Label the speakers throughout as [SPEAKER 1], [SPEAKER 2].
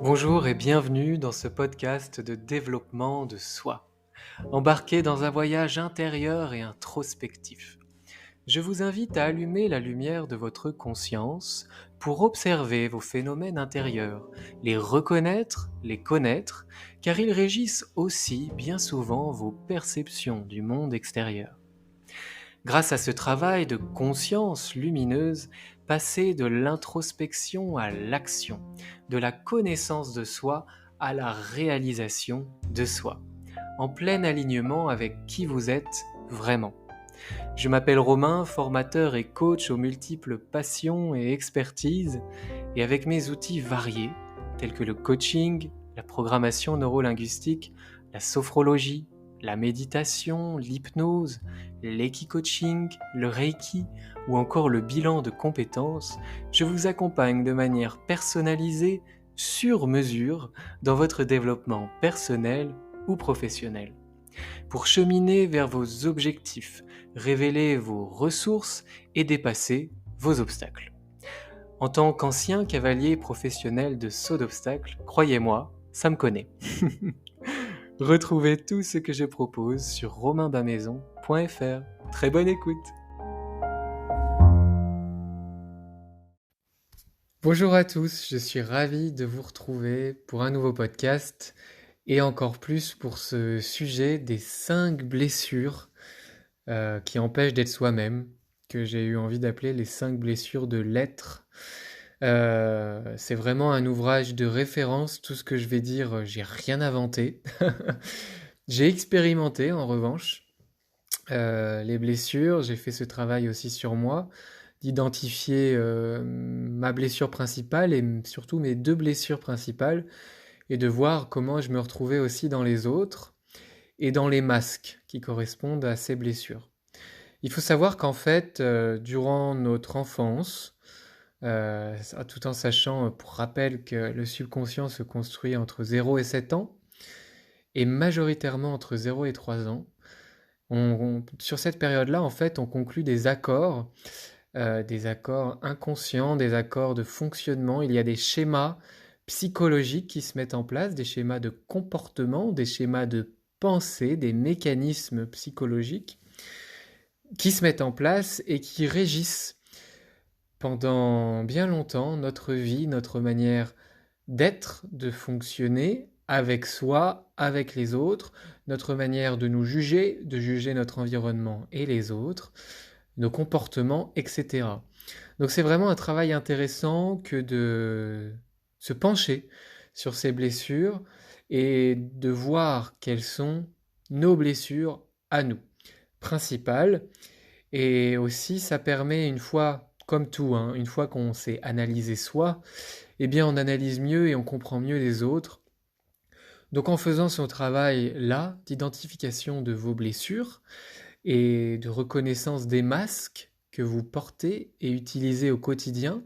[SPEAKER 1] Bonjour et bienvenue dans ce podcast de développement de soi. Embarqué dans un voyage intérieur et introspectif. Je vous invite à allumer la lumière de votre conscience pour observer vos phénomènes intérieurs, les reconnaître, les connaître, car ils régissent aussi bien souvent vos perceptions du monde extérieur. Grâce à ce travail de conscience lumineuse, passer de l'introspection à l'action, de la connaissance de soi à la réalisation de soi, en plein alignement avec qui vous êtes vraiment. Je m'appelle Romain, formateur et coach aux multiples passions et expertises, et avec mes outils variés, tels que le coaching, la programmation neurolinguistique, la sophrologie, la méditation, l'hypnose, l'equi-coaching, le reiki ou encore le bilan de compétences, je vous accompagne de manière personnalisée, sur mesure, dans votre développement personnel ou professionnel. Pour cheminer vers vos objectifs, révéler vos ressources et dépasser vos obstacles. En tant qu'ancien cavalier professionnel de saut d'obstacles, croyez-moi, ça me connaît. Retrouvez tout ce que je propose sur romainbamaison.fr. Très bonne écoute. Bonjour à tous, je suis ravi de vous retrouver pour un nouveau podcast et encore plus pour ce sujet des 5 blessures qui empêchent d'être soi-même, que j'ai eu envie d'appeler les 5 blessures de l'être. C'est vraiment un ouvrage de référence, tout ce que je vais dire, j'ai rien inventé. J'ai expérimenté en revanche les blessures, j'ai fait ce travail aussi sur moi, d'identifier ma blessure principale et surtout mes 2 blessures principales, et de voir comment je me retrouvais aussi dans les autres et dans les masques qui correspondent à ces blessures. Il faut savoir qu'en fait, durant notre enfance, tout en sachant, pour rappel, que le subconscient se construit entre 0 et 7 ans, et majoritairement entre 0 et 3 ans, sur cette période-là, en fait, on conclut des accords inconscients, des accords de fonctionnement. Il y a des schémas psychologiques qui se mettent en place, des schémas de comportement, des schémas de pensée, des mécanismes psychologiques qui se mettent en place et qui régissent pendant bien longtemps notre vie, notre manière d'être, de fonctionner avec soi, avec les autres, notre manière de nous juger, de juger notre environnement et les autres, nos comportements, etc. Donc c'est vraiment un travail intéressant que de se pencher sur ces blessures et de voir quelles sont nos blessures à nous, principales. Et aussi ça permet, une fois, comme tout, une fois qu'on s'est analysé soi, eh bien on analyse mieux et on comprend mieux les autres. Donc en faisant ce travail-là d'identification de vos blessures et de reconnaissance des masques que vous portez et utilisez au quotidien,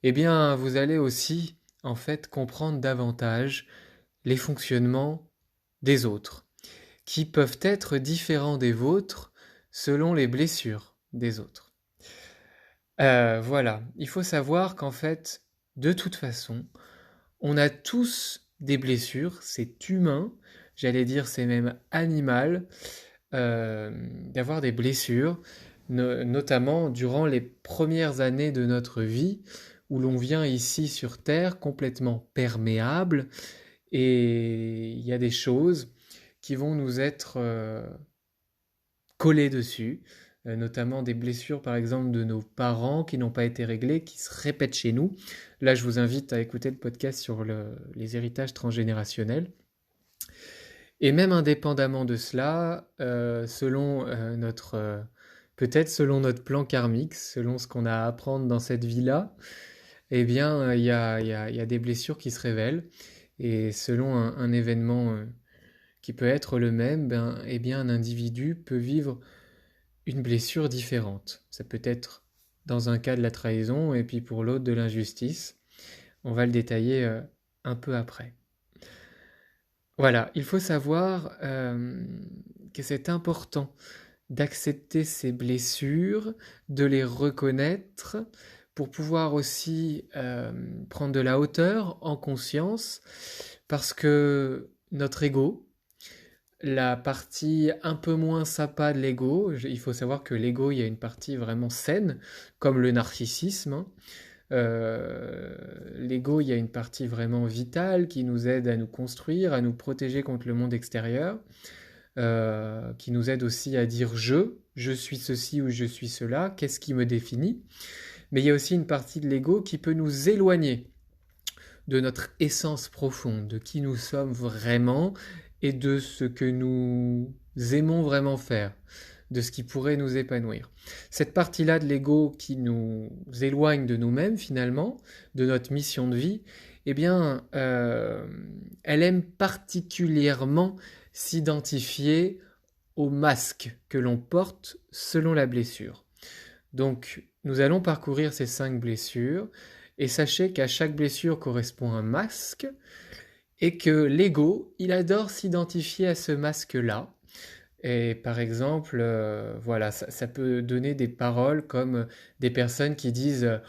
[SPEAKER 1] eh bien vous allez aussi en fait comprendre davantage les fonctionnements des autres, qui peuvent être différents des vôtres selon les blessures des autres. Voilà, il faut savoir qu'en fait, de toute façon, on a tous des blessures, c'est humain, j'allais dire c'est même animal, d'avoir des blessures, notamment durant les premières années de notre vie, où l'on vient ici sur Terre complètement perméable, et il y a des choses qui vont nous être collées dessus, notamment des blessures par exemple de nos parents qui n'ont pas été réglées, qui se répètent chez nous. Là, je vous invite à écouter le podcast sur les héritages transgénérationnels. Et même indépendamment de cela, selon peut-être selon notre plan karmique, selon ce qu'on a à apprendre dans cette vie-là, eh bien, il y a des blessures qui se révèlent. Et selon un événement qui peut être le même, eh bien, un individu peut vivre une blessure différente. Ça peut être dans un cas de la trahison et puis pour l'autre de l'injustice. On va le détailler un peu après. Voilà, il faut savoir que c'est important d'accepter ces blessures, de les reconnaître pour pouvoir aussi prendre de la hauteur en conscience, parce que notre ego, la partie un peu moins sympa de l'ego, il faut savoir que l'ego, il y a une partie vraiment saine, comme le narcissisme, hein. L'ego, il y a une partie vraiment vitale qui nous aide à nous construire, à nous protéger contre le monde extérieur, qui nous aide aussi à dire je suis ceci ou je suis cela, qu'est-ce qui me définit. Mais il y a aussi une partie de l'ego qui peut nous éloigner de notre essence profonde, de qui nous sommes vraiment et de ce que nous aimons vraiment faire, de ce qui pourrait nous épanouir. Cette partie-là de l'ego qui nous éloigne de nous-mêmes finalement, de notre mission de vie, eh bien, elle aime particulièrement s'identifier au masque que l'on porte selon la blessure. Donc, nous allons parcourir ces 5 blessures, et sachez qu'à chaque blessure correspond un masque, et que l'ego, il adore s'identifier à ce masque-là. Et par exemple, voilà, ça peut donner des paroles comme des personnes qui disent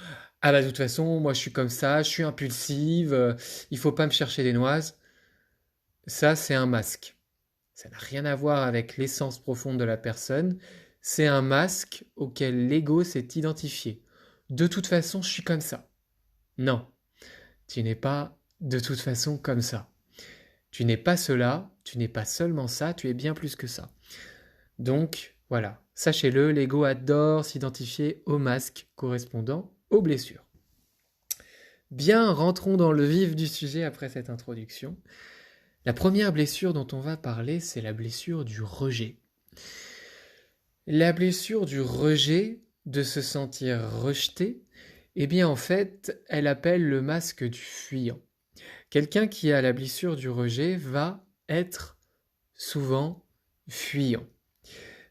[SPEAKER 1] ah bah de toute façon, moi je suis comme ça, je suis impulsive, il faut pas me chercher des noises. Ça, c'est un masque. Ça n'a rien à voir avec l'essence profonde de la personne. C'est un masque auquel l'ego s'est identifié. De toute façon, je suis comme ça. Non, tu n'es pas de toute façon comme ça. Tu n'es pas cela, tu n'es pas seulement ça, tu es bien plus que ça. Donc, voilà, sachez-le, l'ego adore s'identifier au masque correspondant aux blessures. Bien, rentrons dans le vif du sujet après cette introduction. La première blessure dont on va parler, c'est la blessure du rejet. La blessure du rejet, de se sentir rejeté, eh bien en fait, elle appelle le masque du fuyant. Quelqu'un qui a la blessure du rejet va être souvent fuyant.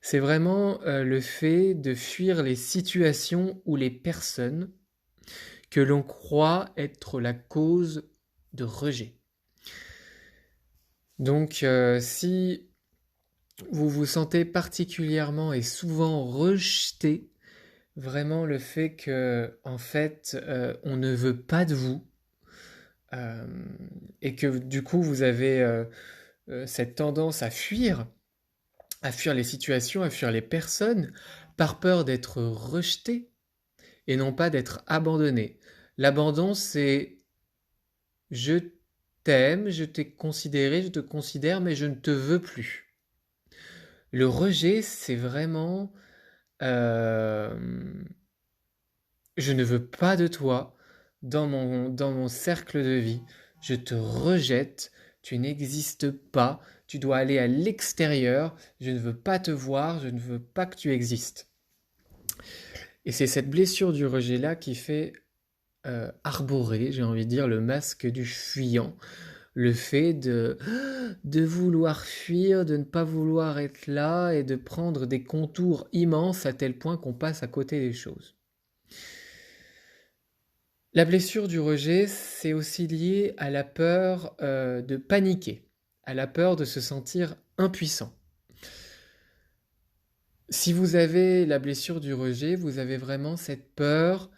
[SPEAKER 1] C'est vraiment le fait de fuir les situations ou les personnes que l'on croit être la cause de rejet. Donc, si vous vous sentez particulièrement et souvent rejeté, vraiment le fait que, en fait, on ne veut pas de vous, et que du coup vous avez cette tendance à fuir les situations, à fuir les personnes, par peur d'être rejeté et non pas d'être abandonné. L'abandon, c'est je t'aime, je t'ai considéré, je te considère, mais je ne te veux plus. Le rejet, c'est vraiment je ne veux pas de toi dans mon cercle de vie. Je te rejette, tu n'existes pas, tu dois aller à l'extérieur, je ne veux pas te voir, je ne veux pas que tu existes. Et c'est cette blessure du rejet-là qui fait arborer, j'ai envie de dire, le masque du fuyant. Le fait de vouloir fuir, de ne pas vouloir être là et de prendre des contours immenses à tel point qu'on passe à côté des choses. La blessure du rejet, c'est aussi lié à la peur de paniquer, à la peur de se sentir impuissant. Si vous avez la blessure du rejet, vous avez vraiment cette peur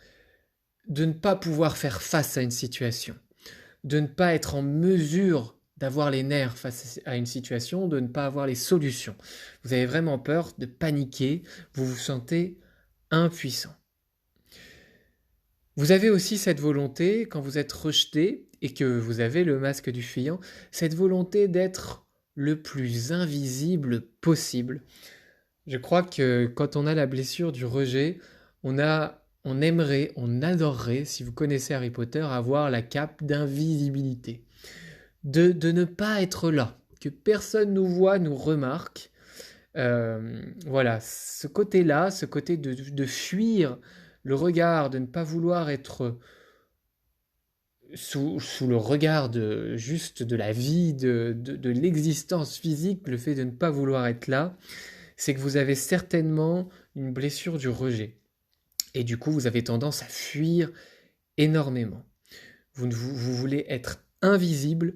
[SPEAKER 1] de ne pas pouvoir faire face à une situation, de ne pas être en mesure d'avoir les nerfs face à une situation, de ne pas avoir les solutions. Vous avez vraiment peur de paniquer, vous vous sentez impuissant. Vous avez aussi cette volonté, quand vous êtes rejeté et que vous avez le masque du fuyant, cette volonté d'être le plus invisible possible. Je crois que quand on a la blessure du rejet, on aimerait, on adorerait, si vous connaissez Harry Potter, avoir la cape d'invisibilité. De ne pas être là, que personne nous voit, nous remarque. Voilà, ce côté-là, ce côté de fuir le regard, de ne pas vouloir être sous le regard juste de la vie, de l'existence physique, le fait de ne pas vouloir être là, c'est que vous avez certainement une blessure du rejet. Et du coup, vous avez tendance à fuir énormément. Vous voulez être invisible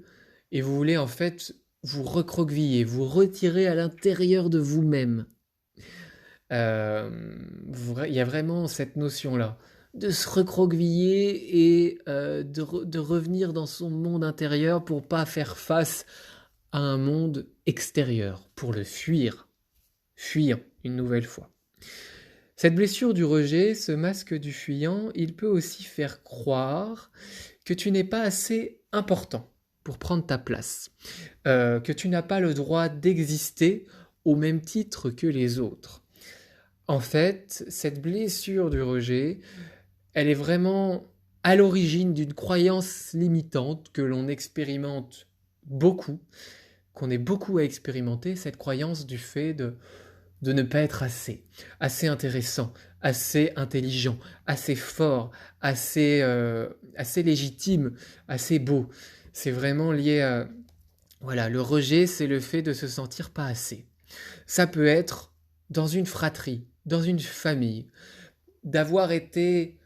[SPEAKER 1] et vous voulez en fait vous recroqueviller, vous retirer à l'intérieur de vous-même. Il y a vraiment cette notion-là de se recroqueviller et de revenir dans son monde intérieur pour pas faire face à un monde extérieur, pour le fuir, fuir une nouvelle fois. Cette blessure du rejet, ce masque du fuyant, il peut aussi faire croire que tu n'es pas assez important pour prendre ta place, que tu n'as pas le droit d'exister au même titre que les autres. En fait, cette blessure du rejet, elle est vraiment à l'origine d'une croyance limitante que l'on expérimente beaucoup, qu'on est beaucoup à expérimenter, cette croyance du fait de ne pas être assez intéressant, assez intelligent, assez fort, assez légitime, assez beau. C'est vraiment lié à... Voilà, le rejet, c'est le fait de se sentir pas assez. Ça peut être dans une fratrie, dans une famille, d'avoir été,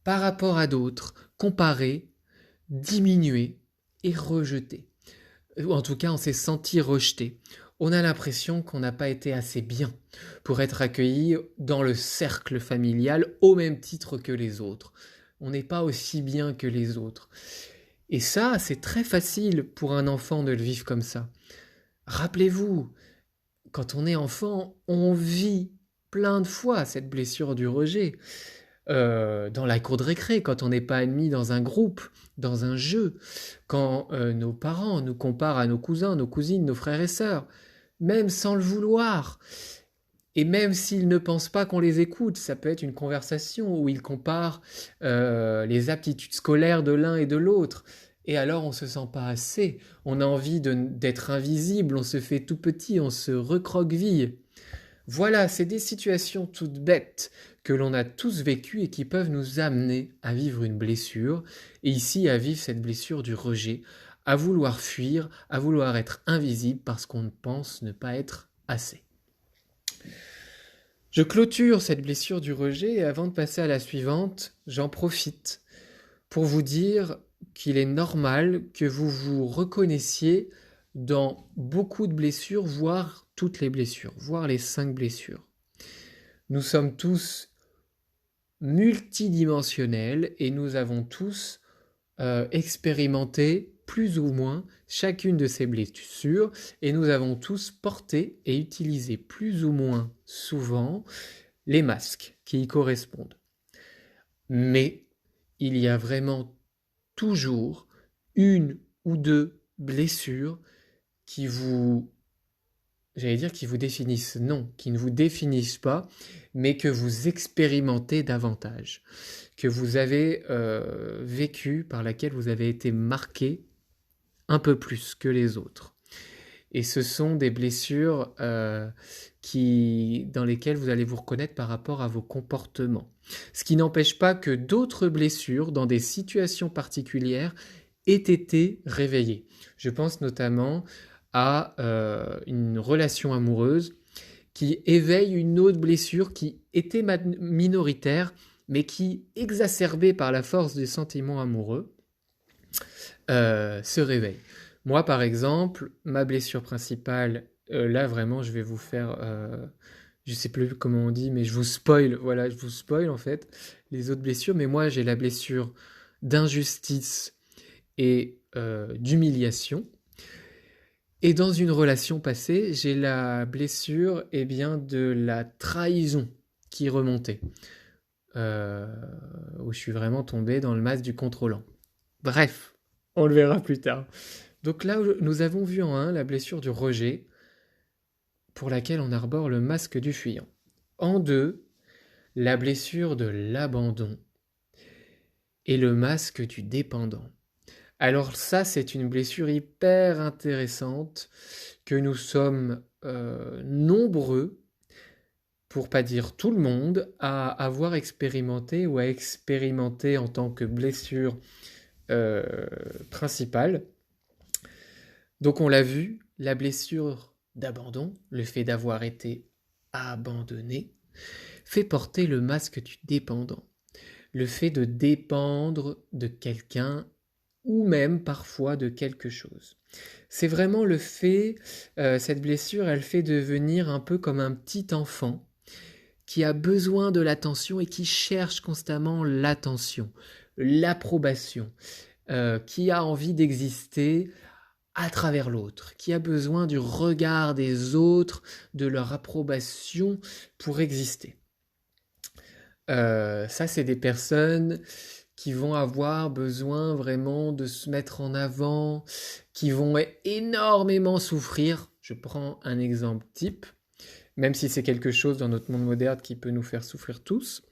[SPEAKER 1] par rapport à d'autres, comparé, diminué et rejeté. Ou en tout cas, on s'est senti rejeté. On a l'impression qu'on n'a pas été assez bien pour être accueilli dans le cercle familial au même titre que les autres. On n'est pas aussi bien que les autres. Et ça, c'est très facile pour un enfant de le vivre comme ça. Rappelez-vous, quand on est enfant, on vit plein de fois cette blessure du rejet. Dans la cour de récré, quand on n'est pas admis dans un groupe, dans un jeu, quand nos parents nous comparent à nos cousins, nos cousines, nos frères et sœurs, même sans le vouloir. Et même s'ils ne pensent pas qu'on les écoute, ça peut être une conversation où ils comparent les aptitudes scolaires de l'un et de l'autre. Et alors on se sent pas assez, on a envie d'être invisible, on se fait tout petit, on se recroqueville. Voilà, c'est des situations toutes bêtes que l'on a tous vécues et qui peuvent nous amener à vivre une blessure, et ici à vivre cette blessure du rejet, à vouloir fuir, à vouloir être invisible parce qu'on pense ne pas être assez. Je clôture cette blessure du rejet et avant de passer à la suivante, j'en profite pour vous dire qu'il est normal que vous vous reconnaissiez dans beaucoup de blessures, voire toutes les blessures, voire les 5 blessures. Nous sommes tous multidimensionnels et nous avons tous expérimenté plus ou moins chacune de ces blessures et nous avons tous porté et utilisé plus ou moins souvent les masques qui y correspondent. Mais il y a vraiment toujours une ou deux blessures qui vous, qui vous définissent, non, qui ne vous définissent pas, mais que vous expérimentez davantage, que vous avez vécu, par laquelle vous avez été marqué un peu plus que les autres. Et ce sont des blessures dans lesquelles vous allez vous reconnaître par rapport à vos comportements. Ce qui n'empêche pas que d'autres blessures, dans des situations particulières, aient été réveillées. Je pense notamment à une relation amoureuse qui éveille une autre blessure qui était minoritaire, mais qui, exacerbée par la force des sentiments amoureux, se réveille. Moi, par exemple, ma blessure principale, là vraiment, je vais vous faire, je sais plus comment on dit, mais je vous spoil, voilà, je vous spoil en fait les autres blessures. Mais moi, j'ai la blessure d'injustice et d'humiliation. Et dans une relation passée, j'ai la blessure, de la trahison qui remontait, où je suis vraiment tombé dans le mas du contrôlant. Bref, on le verra plus tard. Donc là, nous avons vu en 1 la blessure du rejet, pour laquelle on arbore le masque du fuyant. En 2, la blessure de l'abandon et le masque du dépendant. Alors ça, c'est une blessure hyper intéressante que nous sommes nombreux, pour pas dire tout le monde, à avoir expérimenté ou à expérimenter en tant que blessure principale. Donc on l'a vu, la blessure d'abandon, le fait d'avoir été abandonné, fait porter le masque du dépendant. Le fait de dépendre de quelqu'un ou même parfois de quelque chose. C'est vraiment le fait, cette blessure, elle fait devenir un peu comme un petit enfant qui a besoin de l'attention et qui cherche constamment l'attention, l'approbation, qui a envie d'exister à travers l'autre, qui a besoin du regard des autres, de leur approbation pour exister. Ça, c'est des personnes qui vont avoir besoin vraiment de se mettre en avant, qui vont énormément souffrir. Je prends un exemple type, même si c'est quelque chose dans notre monde moderne qui peut nous faire souffrir tous.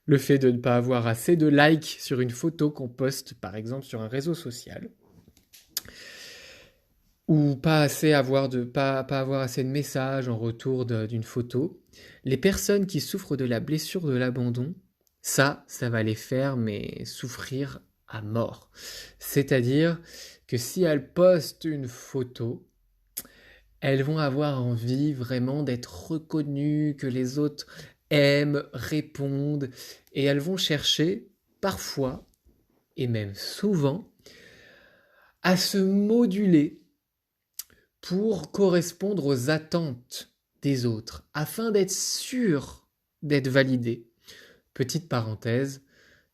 [SPEAKER 1] Le fait de ne pas avoir assez de likes sur une photo qu'on poste, par exemple, sur un réseau social. Ou pas avoir assez de messages en retour d'une photo. Les personnes qui souffrent de la blessure de l'abandon, ça va les faire souffrir à mort. C'est-à-dire que si elles postent une photo, elles vont avoir envie vraiment d'être reconnues, que les autres aiment, répondent, et elles vont chercher parfois, et même souvent, à se moduler pour correspondre aux attentes des autres, afin d'être sûr d'être validé. Petite parenthèse,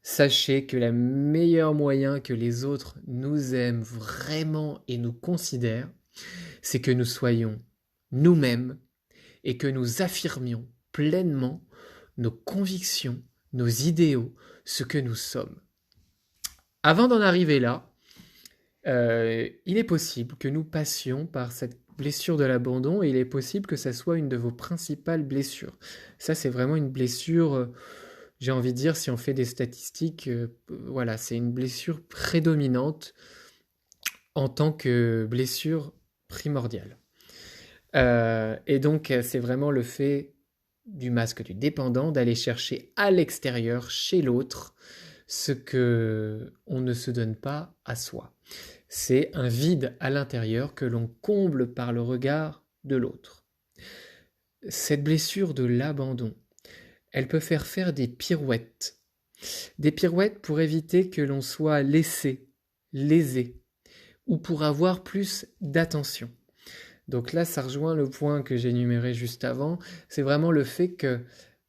[SPEAKER 1] sachez que le meilleur moyen que les autres nous aiment vraiment et nous considèrent, c'est que nous soyons nous-mêmes et que nous affirmions pleinement nos convictions, nos idéaux, ce que nous sommes. Avant d'en arriver là, il est possible que nous passions par cette blessure de l'abandon et il est possible que ça soit une de vos principales blessures. Ça, c'est vraiment une blessure, j'ai envie de dire, si on fait des statistiques, voilà, c'est une blessure prédominante en tant que blessure primordiale. Et donc, c'est vraiment le fait du masque du dépendant d'aller chercher à l'extérieur, chez l'autre, ce que on ne se donne pas à soi. C'est un vide à l'intérieur que l'on comble par le regard de l'autre. Cette blessure de l'abandon, elle peut faire des pirouettes. Des pirouettes pour éviter que l'on soit lésé, ou pour avoir plus d'attention. Donc là, ça rejoint le point que j'ai énuméré juste avant. C'est vraiment le fait que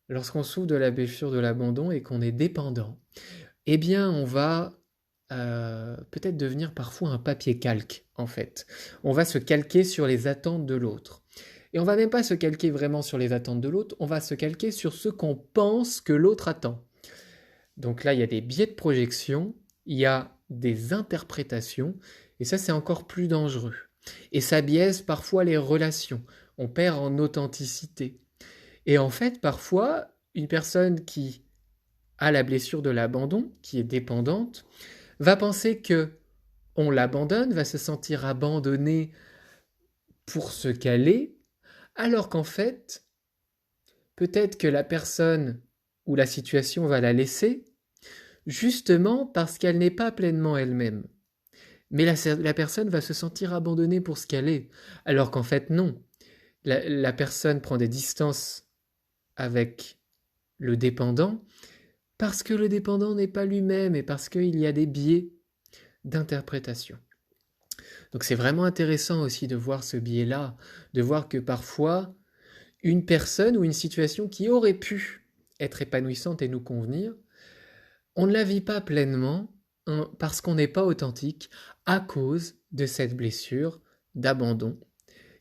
[SPEAKER 1] lorsqu'on souffre de la blessure de l'abandon et qu'on est dépendant, eh bien, on va peut-être devenir parfois un papier calque, en fait. On va se calquer sur les attentes de l'autre. Et on va même pas se calquer vraiment sur les attentes de l'autre, on va se calquer sur ce qu'on pense que l'autre attend. Donc là, il y a des biais de projection, il y a des interprétations, et ça, c'est encore plus dangereux. Et ça biaise parfois les relations. On perd en authenticité. Et en fait, parfois, une personne qui a la blessure de l'abandon, qui est dépendante, va penser que on l'abandonne, va se sentir abandonnée pour ce qu'elle est, alors qu'en fait, peut-être que la personne ou la situation va la laisser, justement parce qu'elle n'est pas pleinement elle-même. Mais la personne va se sentir abandonnée pour ce qu'elle est, alors qu'en fait non. La personne prend des distances avec le dépendant parce que le dépendant n'est pas lui-même et parce qu'il y a des biais d'interprétation. Donc c'est vraiment intéressant aussi de voir ce biais-là, de voir que parfois, une personne ou une situation qui aurait pu être épanouissante et nous convenir, on ne la vit pas pleinement parce qu'on n'est pas authentique à cause de cette blessure d'abandon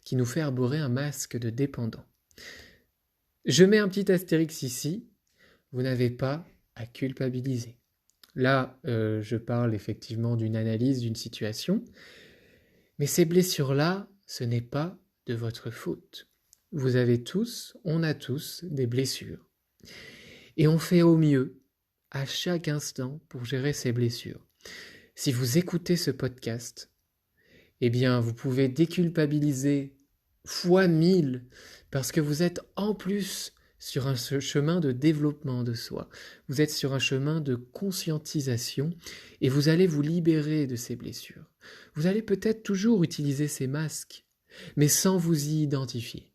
[SPEAKER 1] qui nous fait arborer un masque de dépendant. Je mets un petit astérix ici, vous n'avez pas à culpabiliser. Là, je parle effectivement d'une analyse d'une situation, mais ces blessures-là, ce n'est pas de votre faute. Vous avez tous, on a tous des blessures. Et on fait au mieux à chaque instant pour gérer ces blessures. Si vous écoutez ce podcast, eh bien, vous pouvez déculpabiliser fois 1000 parce que vous êtes en plus sur un chemin de développement de soi. Vous êtes sur un chemin de conscientisation et vous allez vous libérer de ces blessures. Vous allez peut-être toujours utiliser ces masques, mais sans vous y identifier.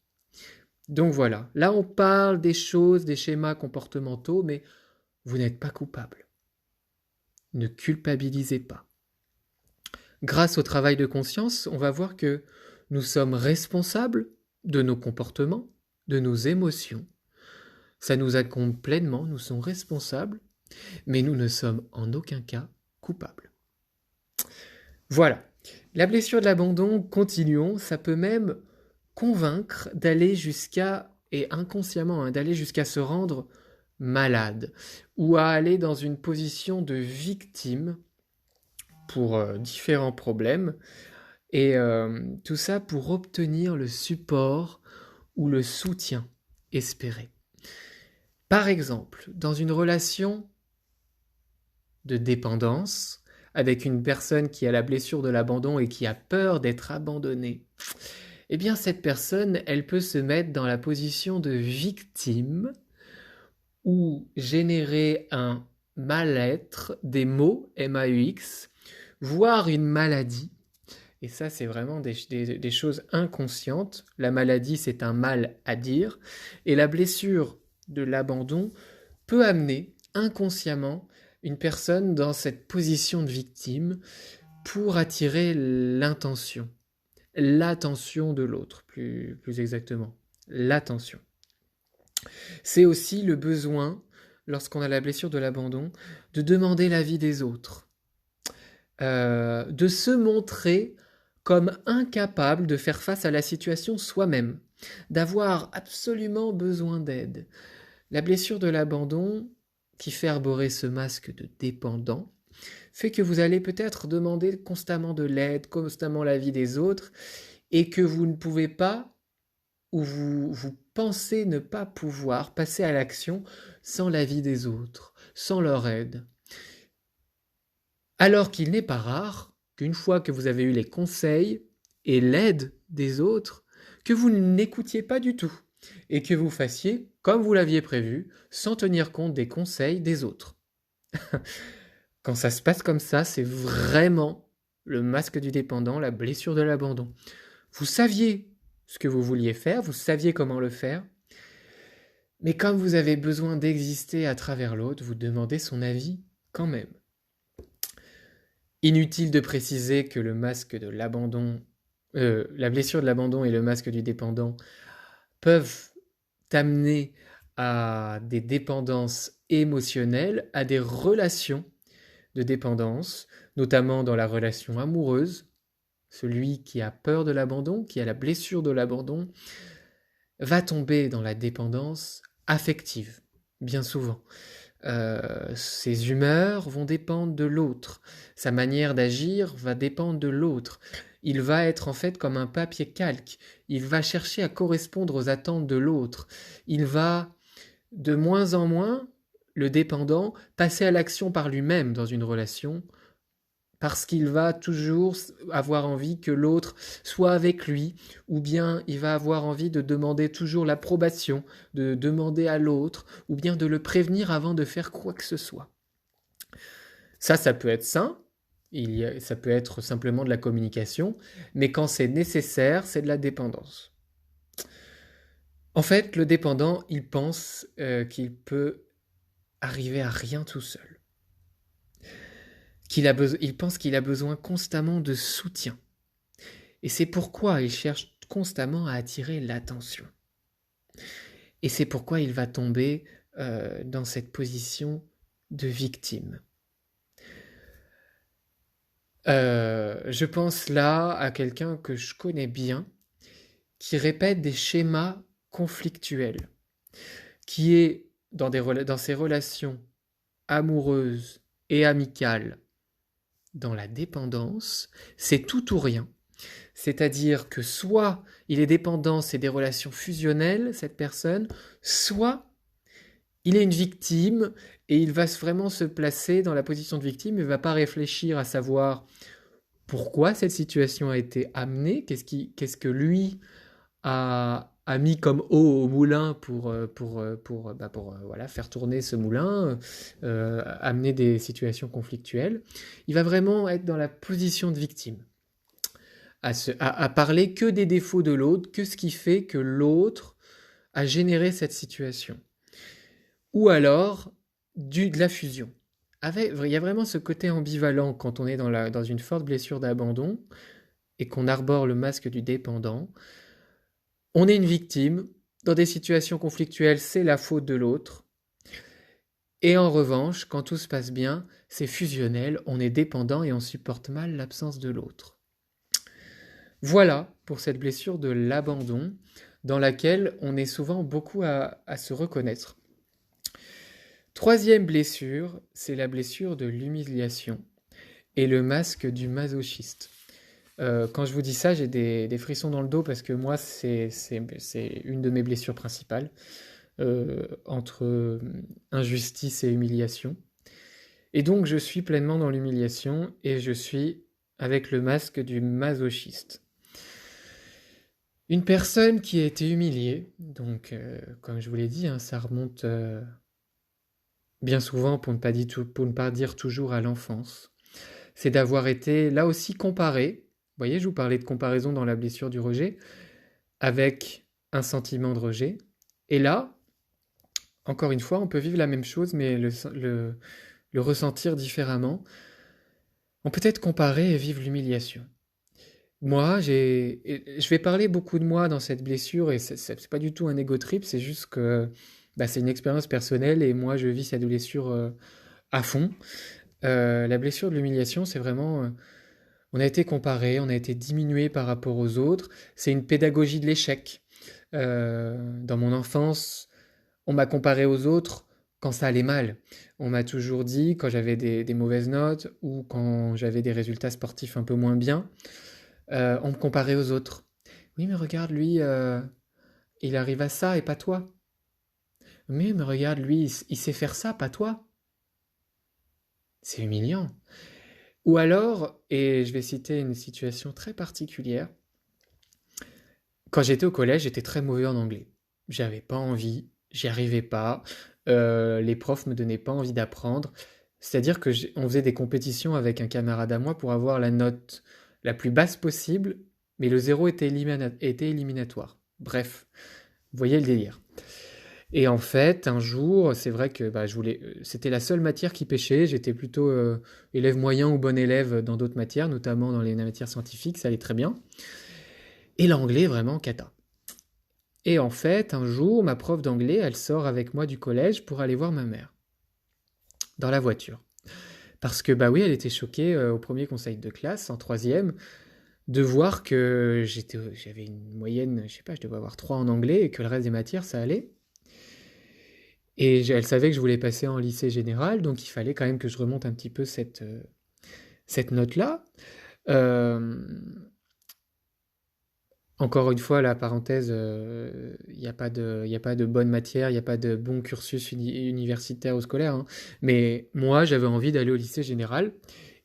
[SPEAKER 1] Donc voilà, là on parle des choses, des schémas comportementaux, mais vous n'êtes pas coupable. Ne culpabilisez pas. Grâce au travail de conscience, on va voir que nous sommes responsables de nos comportements, de nos émotions, ça nous incombe pleinement, nous sommes responsables, mais nous ne sommes en aucun cas coupables. Voilà. La blessure de l'abandon, continuons, ça peut même convaincre d'aller jusqu'à, et inconsciemment, d'aller jusqu'à se rendre malade, ou à aller dans une position de victime pour différents problèmes, et tout ça pour obtenir le support ou le soutien espéré. Par exemple, dans une relation de dépendance, avec une personne qui a la blessure de l'abandon et qui a peur d'être abandonnée, eh bien cette personne, elle peut se mettre dans la position de victime ou générer un mal-être, des maux, MAUX, voire une maladie. Et ça, c'est vraiment des choses inconscientes. La maladie, c'est un mal à dire. Et la blessure de l'abandon peut amener inconsciemment une personne dans cette position de victime pour attirer l'attention de l'autre, plus exactement, l'attention. C'est aussi le besoin, lorsqu'on a la blessure de l'abandon, de demander l'avis des autres, de se montrer comme incapable de faire face à la situation soi-même, d'avoir absolument besoin d'aide. La blessure de l'abandon, qui fait arborer ce masque de dépendant, fait que vous allez peut-être demander constamment de l'aide, constamment l'avis des autres, et que vous ne pouvez pas, ou vous pensez ne pas pouvoir passer à l'action sans l'avis des autres, sans leur aide. Alors qu'il n'est pas rare qu'une fois que vous avez eu les conseils et l'aide des autres, que vous n'écoutiez pas du tout et que vous fassiez comme vous l'aviez prévu, sans tenir compte des conseils des autres. Quand ça se passe comme ça, c'est vraiment le masque du dépendant, la blessure de l'abandon. Vous saviez ce que vous vouliez faire, vous saviez comment le faire, mais comme vous avez besoin d'exister à travers l'autre, vous demandez son avis quand même. Inutile de préciser que le masque de l'abandon, la blessure de l'abandon et le masque du dépendant peuvent t'amener à des dépendances émotionnelles, à des relations de dépendance, notamment dans la relation amoureuse. Celui qui a peur de l'abandon, qui a la blessure de l'abandon, va tomber dans la dépendance affective, bien souvent. Ses humeurs vont dépendre de l'autre. Sa manière d'agir va dépendre de l'autre. Il va être en fait comme un papier calque. Il va chercher à correspondre aux attentes de l'autre. Il va de moins en moins, le dépendant, passer à l'action par lui-même dans une relation, parce qu'il va toujours avoir envie que l'autre soit avec lui, ou bien il va avoir envie de demander toujours l'approbation, de demander à l'autre, ou bien de le prévenir avant de faire quoi que ce soit. Ça peut être sain, ça peut être simplement de la communication, mais quand c'est nécessaire, c'est de la dépendance. En fait, le dépendant, il pense qu'il peut arriver à rien tout seul. Il pense qu'il a besoin constamment de soutien. Et c'est pourquoi il cherche constamment à attirer l'attention. Et c'est pourquoi il va tomber dans cette position de victime. Je pense là à quelqu'un que je connais bien, qui répète des schémas conflictuels, qui est dans ses relations amoureuses et amicales, dans la dépendance, c'est tout ou rien. C'est-à-dire que soit il est dépendant, c'est des relations fusionnelles, cette personne, soit il est une victime et il va vraiment se placer dans la position de victime, il ne va pas réfléchir à savoir pourquoi cette situation a été amenée, qu'est-ce que lui a mis comme eau au moulin pour faire tourner ce moulin, amener des situations conflictuelles. Il va vraiment être dans la position de victime, à parler que des défauts de l'autre, que ce qui fait que l'autre a généré cette situation. Ou alors, de la fusion. Il y a vraiment ce côté ambivalent quand on est dans une forte blessure d'abandon et qu'on arbore le masque du dépendant. On est une victime, Dans des situations conflictuelles, c'est la faute de l'autre. Et en revanche, quand tout se passe bien, c'est fusionnel, on est dépendant et on supporte mal l'absence de l'autre. Voilà pour cette blessure de l'abandon, dans laquelle on est souvent beaucoup à se reconnaître. Troisième blessure, c'est la blessure de l'humiliation et le masque du masochiste. Quand je vous dis ça, j'ai des frissons dans le dos parce que moi, c'est une de mes blessures principales, entre injustice et humiliation. Et donc, je suis pleinement dans l'humiliation et je suis avec le masque du masochiste. Une personne qui a été humiliée, donc comme je vous l'ai dit, hein, ça remonte bien souvent, pour ne pas dire toujours, à l'enfance. C'est d'avoir été là aussi comparé. Vous voyez, je vous parlais de comparaison dans la blessure du rejet, avec un sentiment de rejet. Et là, encore une fois, on peut vivre la même chose, mais le ressentir différemment. On peut être comparé et vivre l'humiliation. Moi, je vais parler beaucoup de moi dans cette blessure, et c'est pas du tout un ego trip, c'est juste que c'est une expérience personnelle, et moi, je vis cette blessure à fond. La blessure de l'humiliation, c'est vraiment... on a été comparé, on a été diminué par rapport aux autres. C'est une pédagogie de l'échec. Dans mon enfance, on m'a comparé aux autres quand ça allait mal. On m'a toujours dit, quand j'avais des mauvaises notes ou quand j'avais des résultats sportifs un peu moins bien, on me comparait aux autres. Oui, mais regarde, lui, il arrive à ça et pas toi. Oui, mais regarde, lui, il sait faire ça, pas toi. C'est humiliant. Ou alors, et je vais citer une situation très particulière, quand j'étais au collège, j'étais très mauvais en anglais. J'avais pas envie, j'y arrivais pas, les profs me donnaient pas envie d'apprendre. C'est-à-dire que on faisait des compétitions avec un camarade à moi pour avoir la note la plus basse possible, mais le zéro était éliminatoire. Bref, vous voyez le délire. Et en fait, un jour, c'est vrai que c'était la seule matière qui pêchait. J'étais plutôt élève moyen ou bon élève dans d'autres matières, notamment dans les matières scientifiques, ça allait très bien. Et l'anglais, vraiment cata. Et en fait, un jour, ma prof d'anglais, elle sort avec moi du collège pour aller voir ma mère, dans la voiture. Parce que, bah oui, elle était choquée au premier conseil de classe, en troisième, de voir que j'avais une moyenne, je sais pas, je devais avoir 3 en anglais et que le reste des matières, ça allait. Et elle savait que je voulais passer en lycée général, donc il fallait quand même que je remonte un petit peu cette note-là. Euh, Encore une fois, la parenthèse, il n'y a pas de bonne matière, il n'y a pas de bon cursus universitaire ou scolaire, hein. Mais moi, j'avais envie d'aller au lycée général,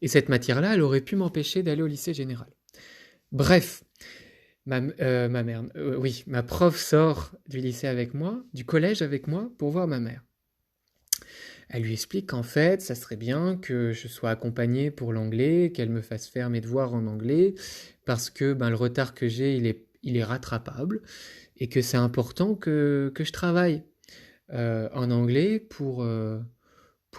[SPEAKER 1] et cette matière-là, elle aurait pu m'empêcher d'aller au lycée général. Bref, ma prof sort du lycée avec moi, du collège avec moi, pour voir ma mère. Elle lui explique qu'en fait, ça serait bien que je sois accompagné pour l'anglais, qu'elle me fasse faire mes devoirs en anglais, parce que le retard que j'ai, il est rattrapable, et que c'est important que je travaille en anglais pour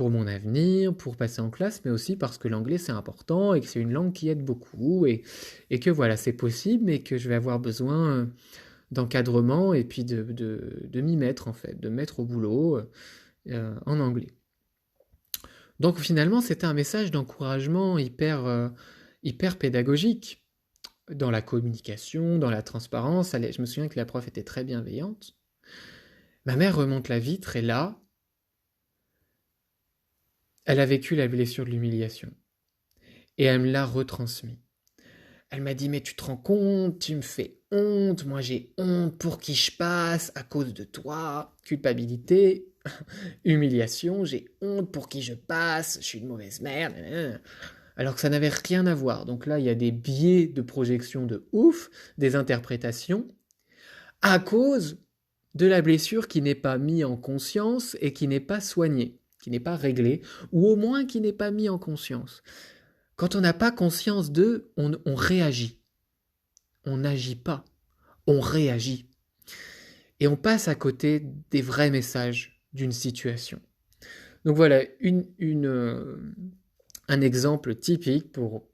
[SPEAKER 1] mon avenir, pour passer en classe, mais aussi parce que l'anglais c'est important, et que c'est une langue qui aide beaucoup, et que voilà, c'est possible, mais que je vais avoir besoin d'encadrement, et puis de m'y mettre en fait, de me mettre au boulot en anglais. Donc finalement, c'était un message d'encouragement hyper pédagogique dans la communication, dans la transparence. Je me souviens que la prof était très bienveillante. Ma mère remonte la vitre et là, elle a vécu la blessure de l'humiliation et elle me l'a retransmis. Elle m'a dit, mais tu te rends compte, tu me fais honte, moi j'ai honte, pour qui je passe à cause de toi, culpabilité, humiliation, j'ai honte pour qui je passe, je suis une mauvaise mère, alors que ça n'avait rien à voir. Donc là, il y a des biais de projection de ouf, des interprétations, à cause de la blessure qui n'est pas mise en conscience et qui n'est pas soignée, qui n'est pas réglée, ou au moins qui n'est pas mise en conscience. Quand on n'a pas conscience d'eux, on réagit. On n'agit pas, on réagit. Et on passe à côté des vrais messages d'une situation. Donc voilà, un exemple typique pour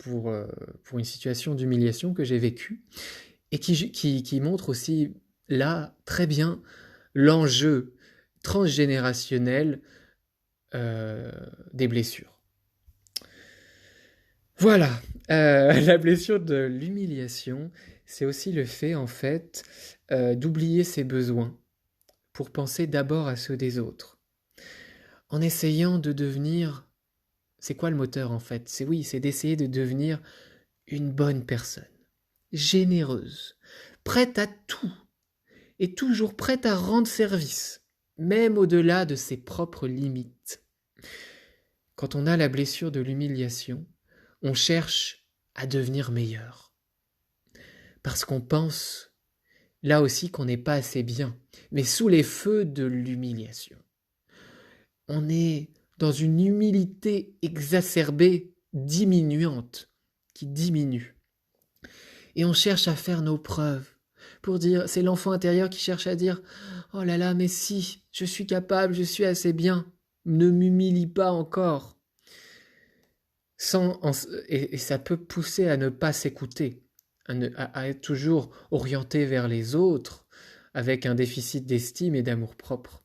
[SPEAKER 1] une situation d'humiliation que j'ai vécue et qui montre aussi là très bien l'enjeu transgénérationnel des blessures. Voilà, la blessure de l'humiliation, c'est aussi le fait en fait d'oublier ses besoins pour penser d'abord à ceux des autres, en essayant de devenir... C'est quoi le moteur en fait? C'est d'essayer de devenir une bonne personne, généreuse, prête à tout, et toujours prête à rendre service, même au-delà de ses propres limites. Quand on a la blessure de l'humiliation, on cherche à devenir meilleur. Parce qu'on pense, là aussi, qu'on n'est pas assez bien, mais sous les feux de l'humiliation. On est dans une humilité exacerbée, diminuante, qui diminue. Et on cherche à faire nos preuves. Pour dire, c'est l'enfant intérieur qui cherche à dire « Oh là là, mais si, je suis capable, je suis assez bien, ne m'humilie pas encore. » Et ça peut pousser à ne pas s'écouter, à être toujours orienté vers les autres, avec un déficit d'estime et d'amour-propre,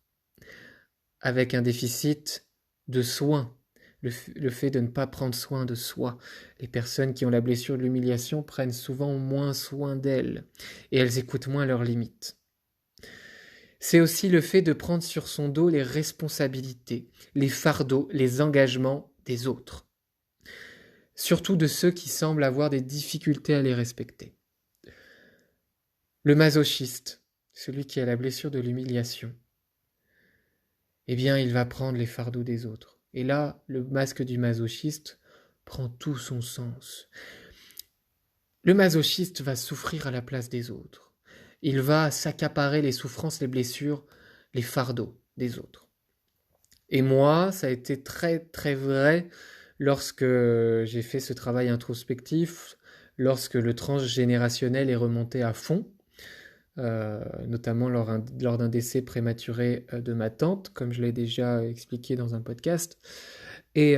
[SPEAKER 1] avec un déficit de soin, le fait de ne pas prendre soin de soi. Les personnes qui ont la blessure de l'humiliation prennent souvent moins soin d'elles, et elles écoutent moins leurs limites. C'est aussi le fait de prendre sur son dos les responsabilités, les fardeaux, les engagements des autres. Surtout de ceux qui semblent avoir des difficultés à les respecter. Le masochiste, celui qui a la blessure de l'humiliation, eh bien, il va prendre les fardeaux des autres. Et là, le masque du masochiste prend tout son sens. Le masochiste va souffrir à la place des autres. Il va s'accaparer les souffrances, les blessures, les fardeaux des autres. Et moi, ça a été très très vrai lorsque j'ai fait ce travail introspectif, lorsque le transgénérationnel est remonté à fond, notamment lors d'un décès prématuré de ma tante, comme je l'ai déjà expliqué dans un podcast. Et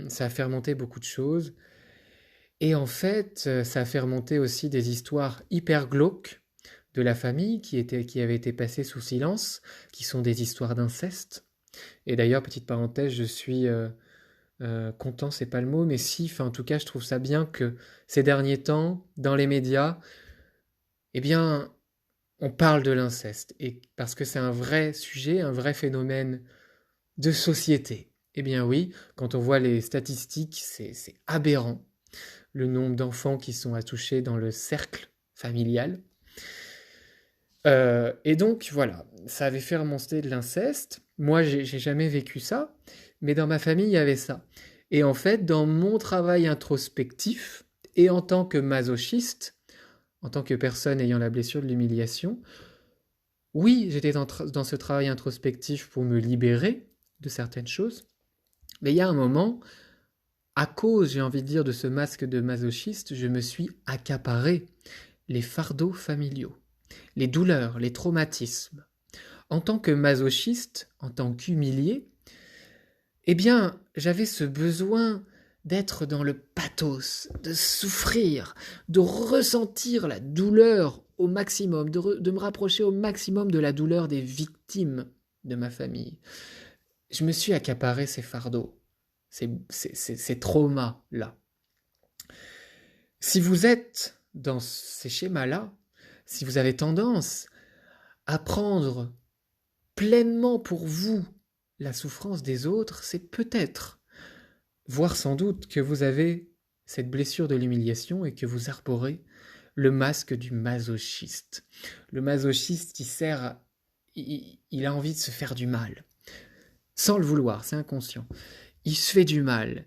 [SPEAKER 1] ça a fait remonter beaucoup de choses. Et en fait, ça a fait remonter aussi des histoires hyper glauques de la famille qui avaient été passées sous silence, qui sont des histoires d'inceste. Et d'ailleurs, petite parenthèse, je suis content, c'est pas le mot, mais si, en tout cas, je trouve ça bien que ces derniers temps, dans les médias, eh bien, on parle de l'inceste, et parce que c'est un vrai sujet, un vrai phénomène de société. Eh bien oui, quand on voit les statistiques, c'est aberrant, le nombre d'enfants qui sont attouchés dans le cercle familial. Et donc voilà, ça avait fait remonter de l'inceste. Moi, j'ai jamais vécu ça, mais dans ma famille, il y avait ça. Et en fait, dans mon travail introspectif, et en tant que masochiste, en tant que personne ayant la blessure de l'humiliation, oui, j'étais dans ce travail introspectif pour me libérer de certaines choses, mais il y a un moment, à cause, j'ai envie de dire, de ce masque de masochiste, je me suis accaparé les fardeaux familiaux, les douleurs, les traumatismes. En tant que masochiste, en tant qu'humilié, eh bien, j'avais ce besoin d'être dans le pathos, de souffrir, de ressentir la douleur au maximum, de me rapprocher au maximum de la douleur des victimes de ma famille. Je me suis accaparé ces fardeaux, ces traumas-là. Si vous êtes dans ces schémas-là, si vous avez tendance à prendre pleinement pour vous la souffrance des autres, c'est peut-être, voire sans doute, que vous avez cette blessure de l'humiliation et que vous arborez le masque du masochiste. Le masochiste, il a envie de se faire du mal, sans le vouloir, c'est inconscient. Il se fait du mal.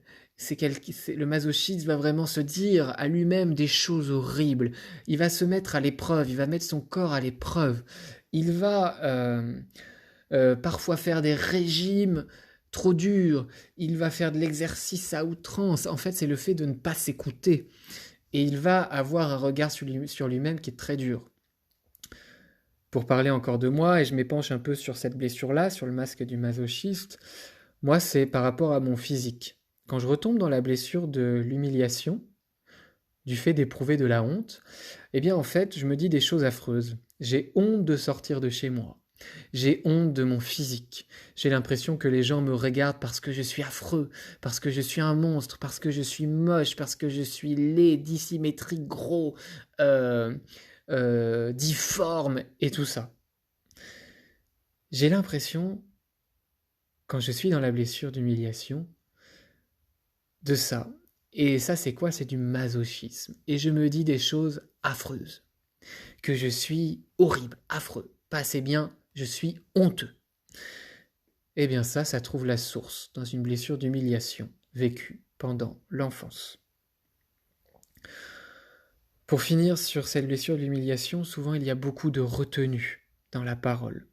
[SPEAKER 1] Le masochiste va vraiment se dire à lui-même des choses horribles. Il va se mettre à l'épreuve, il va mettre son corps à l'épreuve. Il va parfois faire des régimes trop durs. Il va faire de l'exercice à outrance. En fait, c'est le fait de ne pas s'écouter. Et il va avoir un regard sur lui-même qui est très dur. Pour parler encore de moi, et je m'épanche un peu sur cette blessure-là, sur le masque du masochiste, moi, c'est par rapport à mon physique. Quand je retombe dans la blessure de l'humiliation, du fait d'éprouver de la honte, eh bien, en fait, je me dis des choses affreuses. J'ai honte de sortir de chez moi. J'ai honte de mon physique. J'ai l'impression que les gens me regardent parce que je suis affreux, parce que je suis un monstre, parce que je suis moche, parce que je suis laid, dissymétrique, gros, euh, difforme et tout ça. J'ai l'impression, quand je suis dans la blessure d'humiliation, de ça. Et ça, c'est quoi? C'est du masochisme. Et je me dis des choses affreuses. Que je suis horrible, affreux, pas assez bien, je suis honteux. Eh bien ça trouve la source dans une blessure d'humiliation vécue pendant l'enfance. Pour finir sur cette blessure de l'humiliation, souvent il y a beaucoup de retenue dans la parole.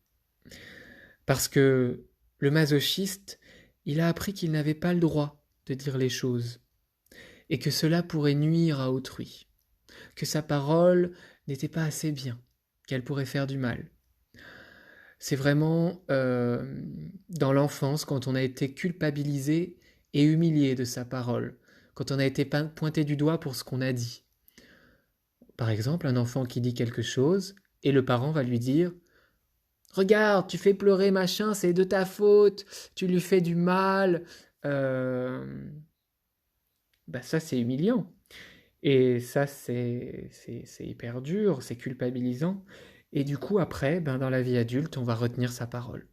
[SPEAKER 1] Parce que le masochiste, il a appris qu'il n'avait pas le droit de dire les choses et que cela pourrait nuire à autrui, que sa parole n'était pas assez bien, qu'elle pourrait faire du mal. C'est vraiment dans l'enfance, quand on a été culpabilisé et humilié de sa parole, quand on a été pointé du doigt pour ce qu'on a dit. Par exemple, un enfant qui dit quelque chose et le parent va lui dire « Regarde, tu fais pleurer machin, c'est de ta faute, tu lui fais du mal. Ça, c'est humiliant. Et ça, c'est hyper dur, c'est culpabilisant. Et du coup, après, dans la vie adulte, on va retenir sa parole.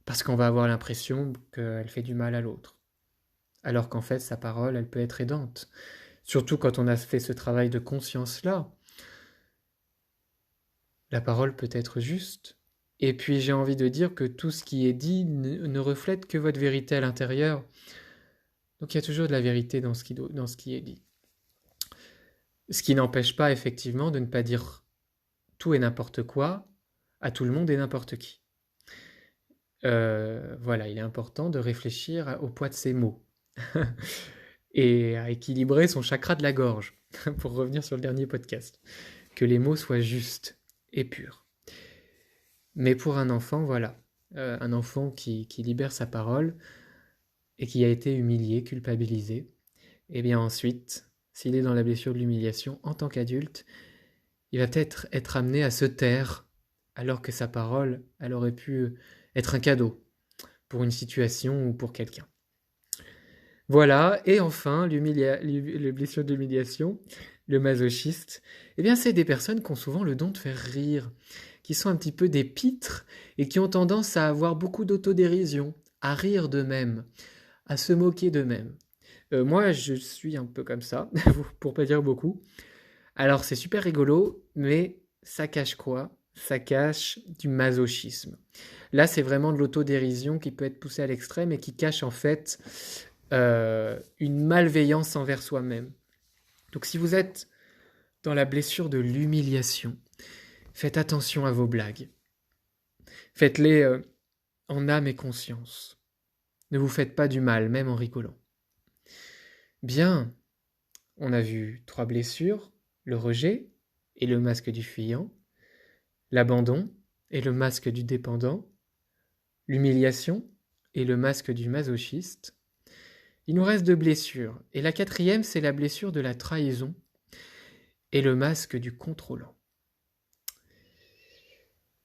[SPEAKER 1] Parce qu'on va avoir l'impression qu'elle fait du mal à l'autre. Alors qu'en fait, sa parole, elle peut être aidante. Surtout quand on a fait ce travail de conscience-là. La parole peut être juste. Et puis j'ai envie de dire que tout ce qui est dit ne reflète que votre vérité à l'intérieur. Donc il y a toujours de la vérité dans ce qui est dit. Ce qui n'empêche pas effectivement de ne pas dire tout et n'importe quoi à tout le monde et n'importe qui. Voilà, il est important de réfléchir au poids de ses mots et à équilibrer son chakra de la gorge, pour revenir sur le dernier podcast. Que les mots soient justes et purs. Mais pour un enfant, voilà, un enfant qui libère sa parole et qui a été humilié, culpabilisé, et bien ensuite, s'il est dans la blessure de l'humiliation, en tant qu'adulte, il va peut-être être amené à se taire, alors que sa parole, elle aurait pu être un cadeau pour une situation ou pour quelqu'un. Voilà, et enfin, les blessures d'humiliation, le masochiste, eh bien c'est des personnes qui ont souvent le don de faire rire, qui sont un petit peu des pitres et qui ont tendance à avoir beaucoup d'autodérision, à rire d'eux-mêmes, à se moquer d'eux-mêmes. Moi, je suis un peu comme ça, pour pas dire beaucoup. Alors c'est super rigolo, mais ça cache quoi? Ça cache du masochisme. Là, c'est vraiment de l'autodérision qui peut être poussée à l'extrême et qui cache en fait une malveillance envers soi-même. Donc si vous êtes dans la blessure de l'humiliation, faites attention à vos blagues. Faites-les en âme et conscience. Ne vous faites pas du mal, même en rigolant. Bien, on a vu 3 blessures, le rejet et le masque du fuyant, l'abandon et le masque du dépendant, l'humiliation et le masque du masochiste. Il nous reste 2 blessures, et la 4e, c'est la blessure de la trahison et le masque du contrôlant.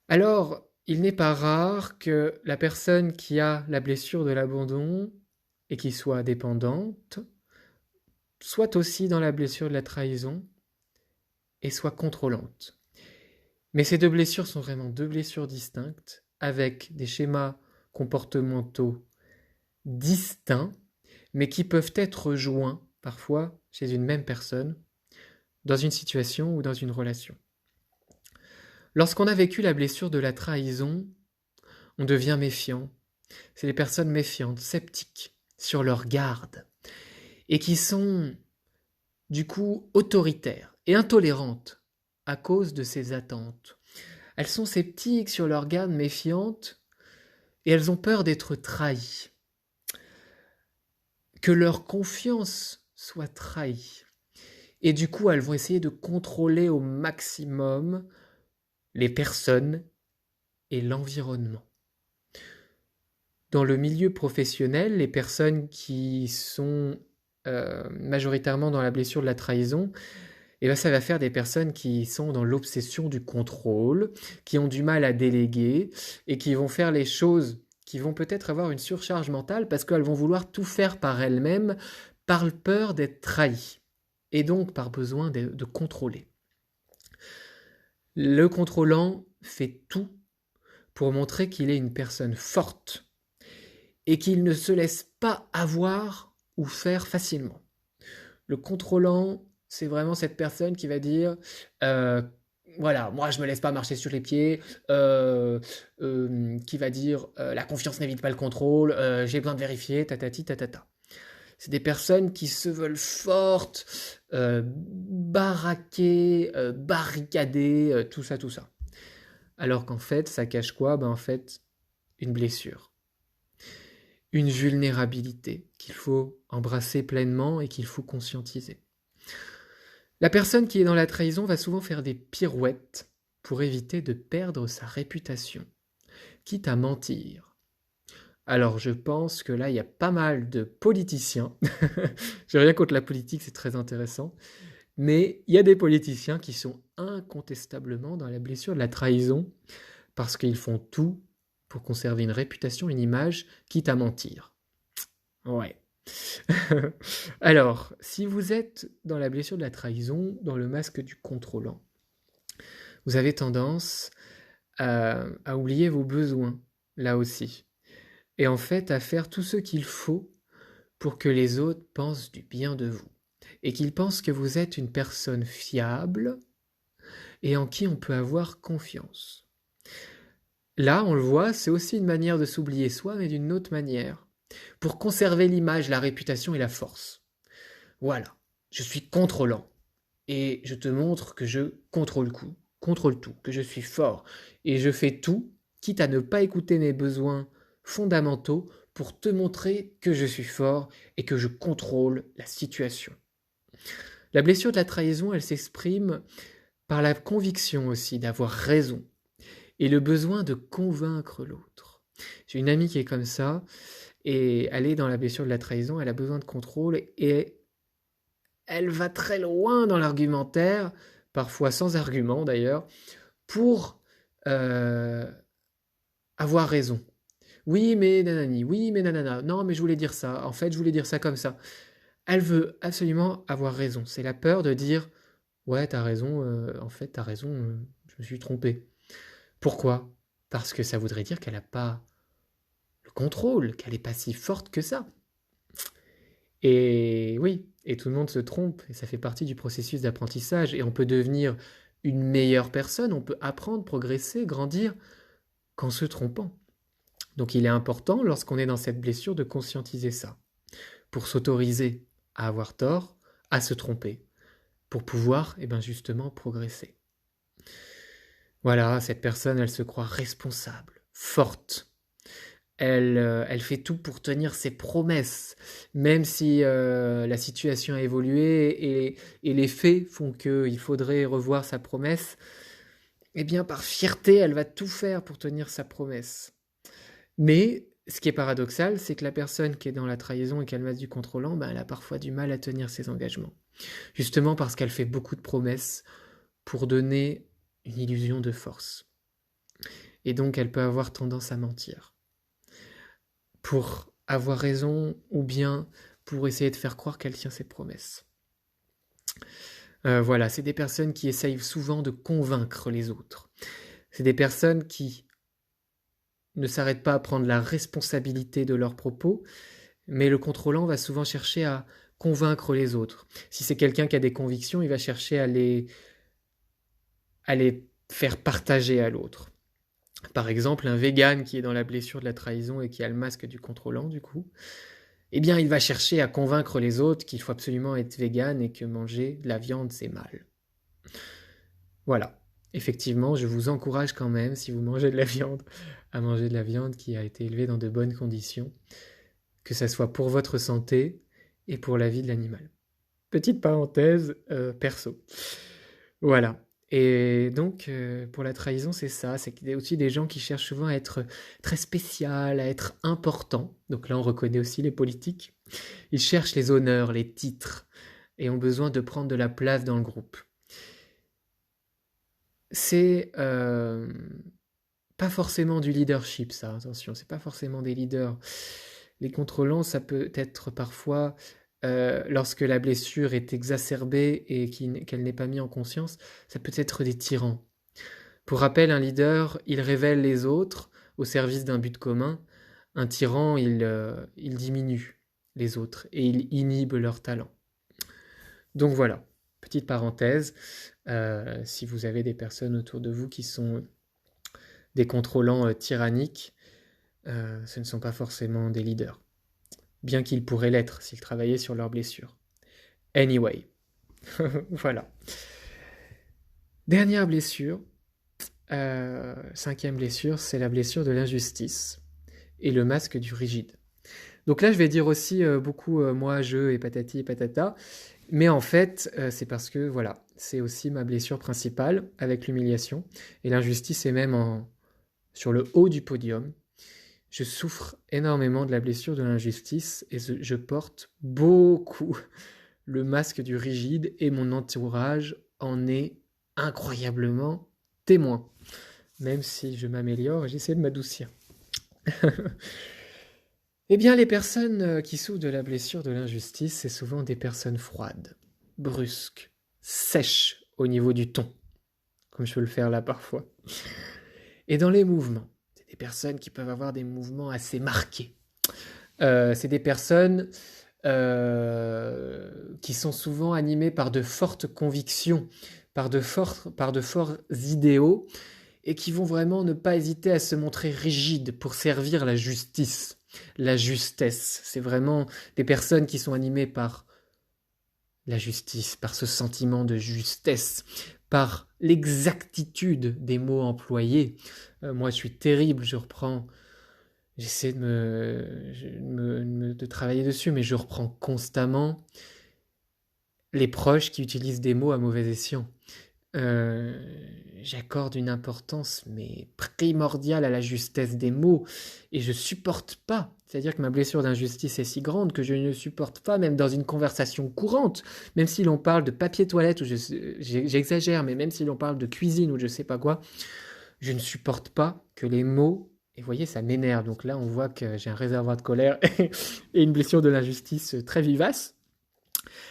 [SPEAKER 1] Alors, il n'est pas rare que la personne qui a la blessure de l'abandon et qui soit dépendante soit aussi dans la blessure de la trahison et soit contrôlante. Mais ces 2 blessures sont vraiment 2 blessures distinctes, avec des schémas comportementaux distincts, mais qui peuvent être joints parfois chez une même personne, dans une situation ou dans une relation. Lorsqu'on a vécu la blessure de la trahison, on devient méfiant. C'est les personnes méfiantes, sceptiques, sur leur garde, et qui sont du coup autoritaires et intolérantes à cause de ces attentes. Elles sont sceptiques, sur leur garde, méfiantes, et elles ont peur d'être trahies. Que leur confiance soit trahie. Et du coup, elles vont essayer de contrôler au maximum les personnes et l'environnement. Dans le milieu professionnel, les personnes qui sont majoritairement dans la blessure de la trahison, et ben ça va faire des personnes qui sont dans l'obsession du contrôle, qui ont du mal à déléguer et qui vont faire les choses, qui vont peut-être avoir une surcharge mentale parce qu'elles vont vouloir tout faire par elles-mêmes, par peur d'être trahies et donc par besoin de contrôler. Le contrôlant fait tout pour montrer qu'il est une personne forte et qu'il ne se laisse pas avoir ou faire facilement. Le contrôlant, c'est vraiment cette personne qui va dire voilà, moi je me laisse pas marcher sur les pieds, qui va dire la confiance n'évite pas le contrôle, j'ai besoin de vérifier, tatati tatata. C'est des personnes qui se veulent fortes, baraquées, barricadées, tout ça, tout ça. Alors qu'en fait, ça cache quoi? En fait, une blessure. Une vulnérabilité qu'il faut embrasser pleinement et qu'il faut conscientiser. La personne qui est dans la trahison va souvent faire des pirouettes pour éviter de perdre sa réputation, quitte à mentir. Alors je pense que là, il y a pas mal de politiciens. J'ai rien contre la politique, c'est très intéressant. Mais il y a des politiciens qui sont incontestablement dans la blessure de la trahison parce qu'ils font tout pour conserver une réputation, une image, quitte à mentir. Ouais. Alors, si vous êtes dans la blessure de la trahison, dans le masque du contrôlant, vous avez tendance à oublier vos besoins, là aussi. Et en fait, à faire tout ce qu'il faut pour que les autres pensent du bien de vous. Et qu'ils pensent que vous êtes une personne fiable et en qui on peut avoir confiance. Là, on le voit, c'est aussi une manière de s'oublier soi, mais d'une autre manière. Pour conserver l'image, la réputation et la force. Voilà, je suis contrôlant. Et je te montre que je contrôle tout, que je suis fort. Et je fais tout, quitte à ne pas écouter mes besoins fondamentaux, pour te montrer que je suis fort et que je contrôle la situation. La blessure de la trahison, elle s'exprime par la conviction aussi d'avoir raison et le besoin de convaincre l'autre. J'ai une amie qui est comme ça, et elle est dans la blessure de la trahison, elle a besoin de contrôle, et elle va très loin dans l'argumentaire, parfois sans argument d'ailleurs, pour avoir raison. Oui, mais nanani, oui, mais nanana, non, mais je voulais dire ça, en fait, je voulais dire ça comme ça. Elle veut absolument avoir raison. C'est la peur de dire ouais, t'as raison, en fait, t'as raison, je me suis trompé. Pourquoi? Parce que ça voudrait dire qu'elle n'a pas le contrôle, qu'elle n'est pas si forte que ça. Et oui, et tout le monde se trompe, et ça fait partie du processus d'apprentissage, et on peut devenir une meilleure personne, on peut apprendre, progresser, grandir, qu'en se trompant. Donc il est important, lorsqu'on est dans cette blessure, de conscientiser ça, pour s'autoriser à avoir tort, à se tromper, pour pouvoir, justement, progresser. Voilà, cette personne, elle se croit responsable, forte. Elle fait tout pour tenir ses promesses, même si la situation a évolué et les faits font qu'il faudrait revoir sa promesse. Eh bien, par fierté, elle va tout faire pour tenir sa promesse. Mais ce qui est paradoxal, c'est que la personne qui est dans la trahison et qui a le masque du contrôlant, elle a parfois du mal à tenir ses engagements. Justement parce qu'elle fait beaucoup de promesses pour donner une illusion de force. Et donc, elle peut avoir tendance à mentir. Pour avoir raison ou bien pour essayer de faire croire qu'elle tient ses promesses. Voilà, c'est des personnes qui essayent souvent de convaincre les autres. C'est des personnes qui ne s'arrêtent pas à prendre la responsabilité de leurs propos, mais le contrôlant va souvent chercher à convaincre les autres. Si c'est quelqu'un qui a des convictions, il va chercher à les faire partager à l'autre. Par exemple, un vegan qui est dans la blessure de la trahison et qui a le masque du contrôlant, du coup, eh bien, il va chercher à convaincre les autres qu'il faut absolument être vegan et que manger de la viande, c'est mal. Voilà. Effectivement, je vous encourage quand même, si vous mangez de la viande, à manger de la viande qui a été élevée dans de bonnes conditions, que ça soit pour votre santé et pour la vie de l'animal. Petite parenthèse perso. Voilà. Et donc, pour la trahison, c'est ça. C'est qu'il y a aussi des gens qui cherchent souvent à être très spécial, à être important. Donc là, on reconnaît aussi les politiques. Ils cherchent les honneurs, les titres, et ont besoin de prendre de la place dans le groupe. c'est pas forcément du leadership, ça, attention, c'est pas forcément des leaders. Les contrôlants, ça peut être parfois, lorsque la blessure est exacerbée et qu'elle n'est pas mise en conscience, ça peut être des tyrans. Pour rappel, un leader, il révèle les autres au service d'un but commun. Un tyran, il diminue les autres et il inhibe leur talent. Donc voilà, petite parenthèse, si vous avez des personnes autour de vous qui sont des contrôlants tyranniques, ce ne sont pas forcément des leaders, bien qu'ils pourraient l'être s'ils travaillaient sur leurs blessures. Anyway, voilà. Dernière blessure, cinquième blessure, c'est la blessure de l'injustice et le masque du rigide. Donc là, je vais dire aussi beaucoup moi, je et patati et patata, mais en fait, c'est parce que voilà, c'est aussi ma blessure principale avec l'humiliation et l'injustice est même sur le haut du podium. Je souffre énormément de la blessure de l'injustice et je porte beaucoup le masque du rigide et mon entourage en est incroyablement témoin. Même si je m'améliore, j'essaie de m'adoucir. Eh bien, les personnes qui souffrent de la blessure de l'injustice, c'est souvent des personnes froides, brusques, sèches au niveau du ton, comme je peux le faire là parfois. Et dans les mouvements, c'est des personnes qui peuvent avoir des mouvements assez marqués. C'est des personnes qui sont souvent animées par de fortes convictions, par de forts idéaux, et qui vont vraiment ne pas hésiter à se montrer rigides pour servir la justice, la justesse. C'est vraiment des personnes qui sont animées par la justice, par ce sentiment de justesse, par l'exactitude des mots employés. Moi, je suis terrible, j'essaie de travailler dessus, mais je reprends constamment les proches qui utilisent des mots à mauvais escient. J'accorde une importance mais primordiale à la justesse des mots et je supporte pas. C'est-à-dire que ma blessure d'injustice est si grande que je ne supporte pas, même dans une conversation courante, même si l'on parle de papier toilette ou j'exagère, mais même si l'on parle de cuisine ou je sais pas quoi, je ne supporte pas que les mots, et vous voyez, ça m'énerve. Donc là, on voit que j'ai un réservoir de colère et une blessure de l'injustice très vivace.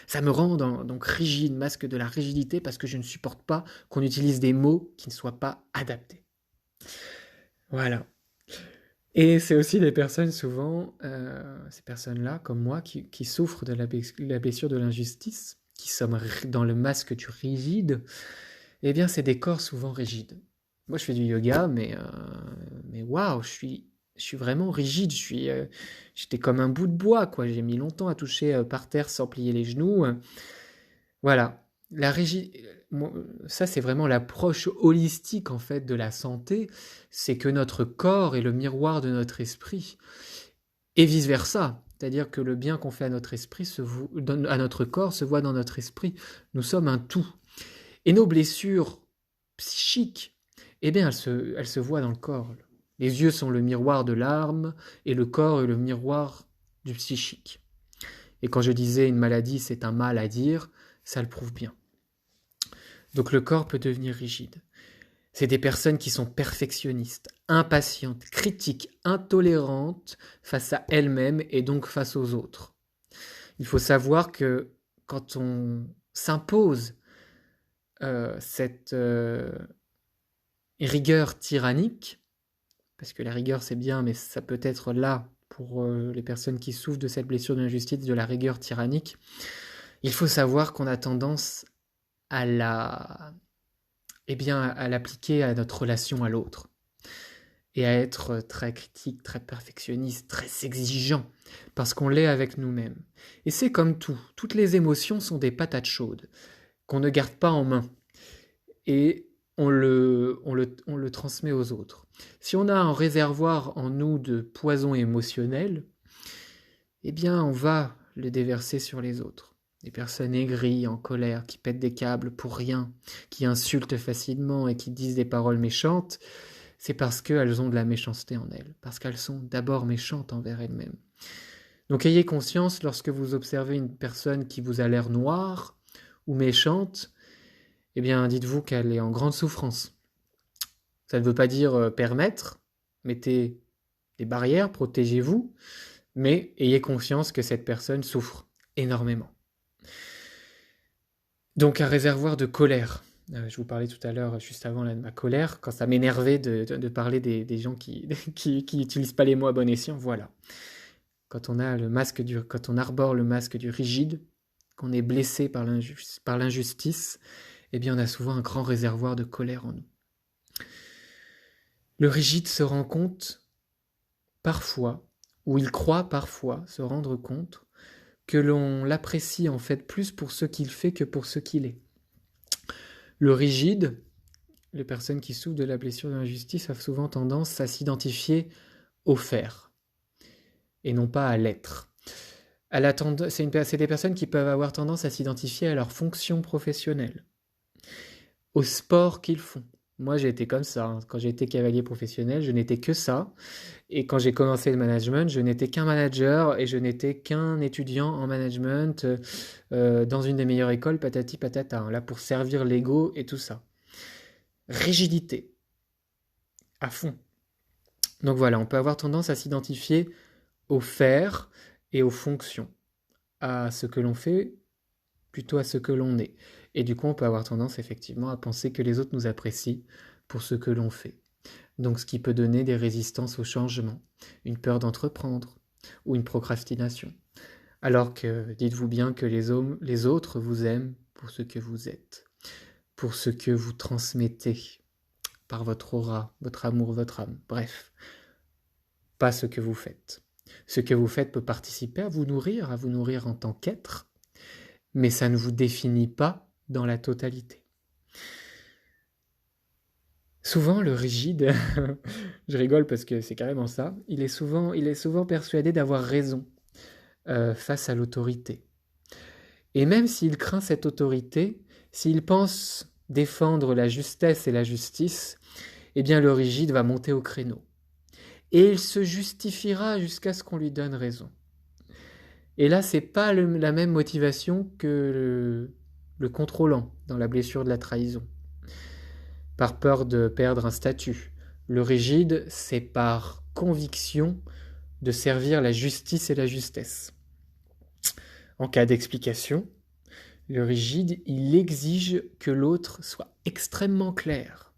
[SPEAKER 1] Ça me rend donc rigide, masque de la rigidité, parce que je ne supporte pas qu'on utilise des mots qui ne soient pas adaptés. Voilà. Et c'est aussi des personnes souvent, ces personnes-là, comme moi, qui souffrent de la blessure de l'injustice, qui sommes dans le masque du rigide, eh bien c'est des corps souvent rigides. Moi je fais du yoga, mais waouh, je suis vraiment rigide, j'étais comme un bout de bois, quoi. J'ai mis longtemps à toucher par terre sans plier les genoux. Voilà. Ça, c'est vraiment l'approche holistique, en fait, de la santé. C'est que notre corps est le miroir de notre esprit. Et vice-versa. C'est-à-dire que le bien qu'on fait à notre esprit, à notre corps, se voit dans notre esprit. Nous sommes un tout. Et nos blessures psychiques, eh bien, elles se voient dans le corps. Les yeux sont le miroir de l'âme et le corps est le miroir du psychique. Et quand je disais une maladie, c'est un mal à dire, ça le prouve bien. Donc le corps peut devenir rigide. C'est des personnes qui sont perfectionnistes, impatientes, critiques, intolérantes face à elles-mêmes et donc face aux autres. Il faut savoir que quand on s'impose cette rigueur tyrannique, parce que la rigueur c'est bien, mais ça peut être là pour les personnes qui souffrent de cette blessure d'injustice, de la rigueur tyrannique, il faut savoir qu'on a tendance à l'appliquer à notre relation à l'autre. Et à être très critique, très perfectionniste, très exigeant, parce qu'on l'est avec nous-mêmes. Et c'est comme tout, toutes les émotions sont des patates chaudes, qu'on ne garde pas en main. Et on le transmet aux autres. Si on a un réservoir en nous de poison émotionnel, eh bien on va le déverser sur les autres. Des personnes aigries, en colère, qui pètent des câbles pour rien, qui insultent facilement et qui disent des paroles méchantes, c'est parce qu'elles ont de la méchanceté en elles, parce qu'elles sont d'abord méchantes envers elles-mêmes. Donc ayez conscience, lorsque vous observez une personne qui vous a l'air noire ou méchante, eh bien dites-vous qu'elle est en grande souffrance. Ça ne veut pas dire permettre, mettez des barrières, protégez-vous, mais ayez conscience que cette personne souffre énormément. Donc un réservoir de colère. Je vous parlais tout à l'heure, juste avant, là, de ma colère, quand ça m'énervait de parler des gens qui utilisent pas les mots à bon escient, voilà. Quand on arbore le masque du rigide, qu'on est blessé par l'injustice, eh bien on a souvent un grand réservoir de colère en nous. Le rigide se rend compte parfois, ou il croit parfois se rendre compte, que l'on l'apprécie en fait plus pour ce qu'il fait que pour ce qu'il est. Le rigide, les personnes qui souffrent de la blessure de l'injustice ont souvent tendance à s'identifier au faire et non pas à l'être. C'est des personnes qui peuvent avoir tendance à s'identifier à leur fonction professionnelle, au sport qu'ils font. Moi, j'ai été comme ça. Quand j'ai été cavalier professionnel, je n'étais que ça. Et quand j'ai commencé le management, je n'étais qu'un manager et je n'étais qu'un étudiant en management dans une des meilleures écoles, patati patata, là pour servir l'ego et tout ça. Rigidité, à fond. Donc voilà, on peut avoir tendance à s'identifier au faire et aux fonctions, à ce que l'on fait plutôt à ce que l'on est. Et du coup, on peut avoir tendance effectivement à penser que les autres nous apprécient pour ce que l'on fait. Donc ce qui peut donner des résistances au changement, une peur d'entreprendre ou une procrastination. Alors que dites-vous bien que les autres vous aiment pour ce que vous êtes, pour ce que vous transmettez par votre aura, votre amour, votre âme, bref, pas ce que vous faites. Ce que vous faites peut participer à vous nourrir en tant qu'être, mais ça ne vous définit pas dans la totalité. Souvent, le rigide, je rigole parce que c'est carrément ça, il est souvent persuadé d'avoir raison face à l'autorité. Et même s'il craint cette autorité, s'il pense défendre la justesse et la justice, eh bien le rigide va monter au créneau. Et il se justifiera jusqu'à ce qu'on lui donne raison. Et là, c'est pas la même motivation que le contrôlant dans la blessure de la trahison. Par peur de perdre un statut. Le rigide, c'est par conviction de servir la justice et la justesse. En cas d'explication, le rigide, il exige que l'autre soit extrêmement clair.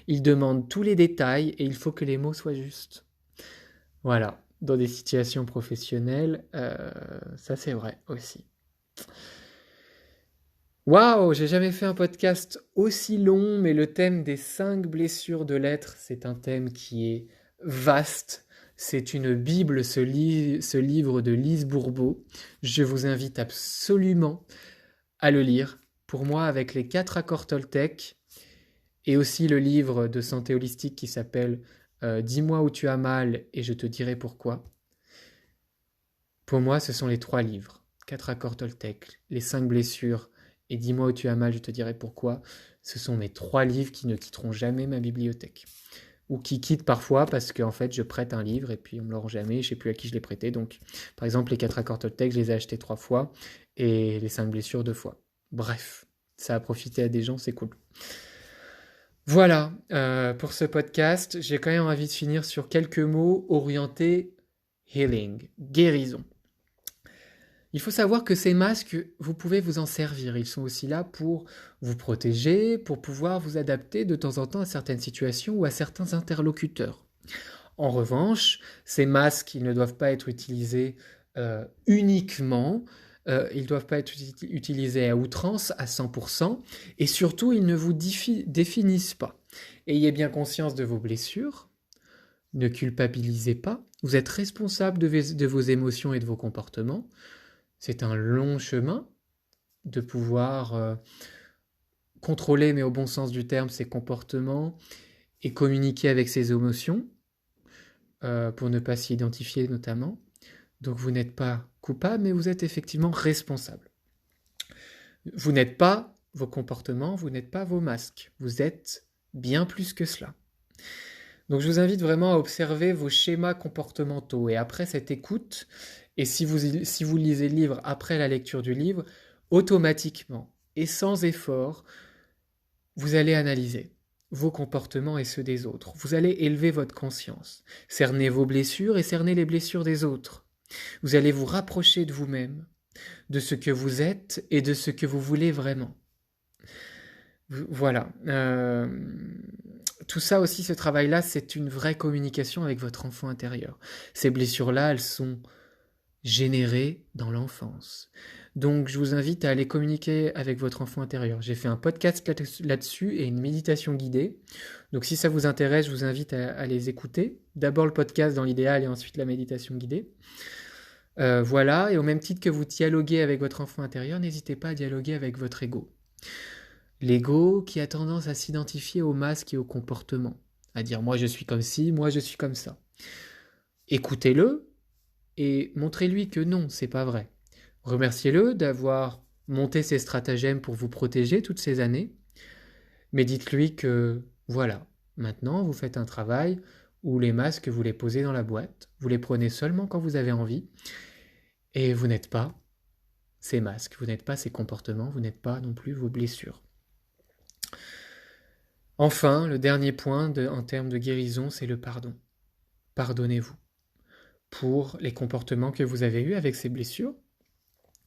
[SPEAKER 1] Il demande tous les détails et il faut que les mots soient justes. Voilà, dans des situations professionnelles, ça c'est vrai aussi. Waouh, j'ai jamais fait un podcast aussi long, mais le thème des 5 blessures de l'être, c'est un thème qui est vaste. C'est une bible, ce livre de Lise Bourbeau. Je vous invite absolument à le lire. Pour moi, avec les 4 accords Toltec, et aussi le livre de santé holistique qui s'appelle Dis-moi où tu as mal et je te dirai pourquoi. Pour moi, ce sont les 3 livres. 4 accords Toltec, les 5 blessures et Dis-moi où tu as mal, je te dirai pourquoi. Ce sont mes 3 livres qui ne quitteront jamais ma bibliothèque. Ou qui quittent parfois parce qu'en fait, je prête un livre et puis on me le rend jamais, je sais plus à qui je l'ai prêté. Donc, par exemple, les 4 accords Toltec, je les ai achetés 3 fois et les 5 blessures 2 fois. Bref, ça a profité à des gens, c'est cool. Voilà, pour ce podcast, j'ai quand même envie de finir sur quelques mots orientés healing, guérison. Il faut savoir que ces masques, vous pouvez vous en servir. Ils sont aussi là pour vous protéger, pour pouvoir vous adapter de temps en temps à certaines situations ou à certains interlocuteurs. En revanche, ces masques, ils ne doivent pas être utilisés uniquement, ils ne doivent pas être utilisés à outrance, à 100%, et surtout, ils ne vous définissent pas. Ayez bien conscience de vos blessures, ne culpabilisez pas, vous êtes responsable de vos émotions et de vos comportements. C'est un long chemin de pouvoir contrôler, mais au bon sens du terme, ses comportements et communiquer avec ses émotions pour ne pas s'y identifier notamment. Donc vous n'êtes pas coupable, mais vous êtes effectivement responsable. Vous n'êtes pas vos comportements, vous n'êtes pas vos masques. Vous êtes bien plus que cela. Donc je vous invite vraiment à observer vos schémas comportementaux. Et après cette écoute, et si vous lisez le livre après la lecture du livre, automatiquement et sans effort, Vous allez analyser vos comportements et ceux des autres. Vous allez élever votre conscience, cerner vos blessures et cerner les blessures des autres. Vous allez vous rapprocher de vous-même, de ce que vous êtes et de ce que vous voulez vraiment. Voilà. Tout ça aussi, ce travail-là, c'est une vraie communication avec votre enfant intérieur. Ces blessures-là, elles sont générées dans l'enfance. Donc, je vous invite à aller communiquer avec votre enfant intérieur. J'ai fait un podcast là-dessus et une méditation guidée. Donc, si ça vous intéresse, je vous invite à les écouter. D'abord le podcast dans l'idéal et ensuite la méditation guidée. Voilà, et au même titre que vous dialoguez avec votre enfant intérieur, n'hésitez pas à dialoguer avec votre ego. L'ego qui a tendance à s'identifier au masque et au comportement, à dire moi je suis comme ci, moi je suis comme ça. Écoutez-le et montrez-lui que non, c'est pas vrai. Remerciez-le d'avoir monté ses stratagèmes pour vous protéger toutes ces années, mais dites-lui que voilà, maintenant vous faites un travail où les masques vous les posez dans la boîte, vous les prenez seulement quand vous avez envie, et vous n'êtes pas ces masques, vous n'êtes pas ces comportements, vous n'êtes pas non plus vos blessures. Enfin, le dernier point en termes de guérison, c'est le pardon. Pardonnez-vous pour les comportements que vous avez eus avec ces blessures,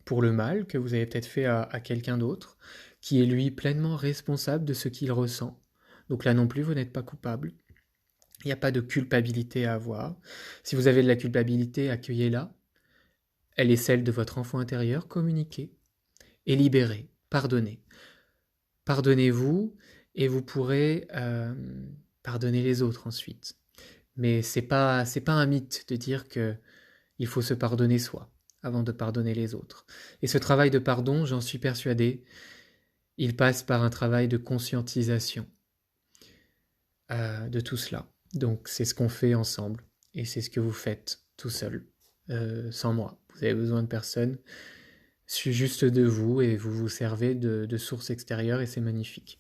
[SPEAKER 1] pour le mal que vous avez peut-être fait à quelqu'un d'autre, qui est lui pleinement responsable de ce qu'il ressent. Donc là non plus, vous n'êtes pas coupable. Il n'y a pas de culpabilité à avoir. Si vous avez de la culpabilité, accueillez-la. Elle est celle de votre enfant intérieur, communiquez et libérez, pardonnez. Pardonnez-vous et vous pourrez pardonner les autres ensuite. Mais c'est pas un mythe de dire que il faut se pardonner soi avant de pardonner les autres. Et ce travail de pardon, j'en suis persuadé, il passe par un travail de conscientisation de tout cela. Donc c'est ce qu'on fait ensemble et c'est ce que vous faites tout seul, sans moi. Vous avez besoin de personne, juste de vous et vous vous servez de sources extérieures et c'est magnifique.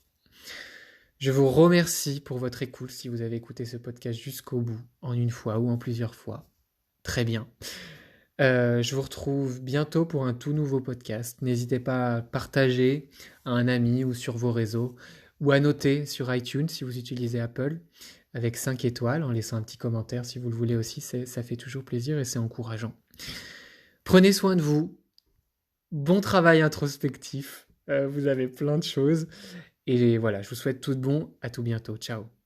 [SPEAKER 1] Je vous remercie pour votre écoute si vous avez écouté ce podcast jusqu'au bout, en une fois ou en plusieurs fois. Très bien. Je vous retrouve bientôt pour un tout nouveau podcast. N'hésitez pas à partager à un ami ou sur vos réseaux ou à noter sur iTunes si vous utilisez Apple avec 5 étoiles en laissant un petit commentaire si vous le voulez aussi. Ça fait toujours plaisir et c'est encourageant. Prenez soin de vous. Bon travail introspectif. Vous avez plein de choses. Et voilà, je vous souhaite tout de bon. À tout bientôt. Ciao.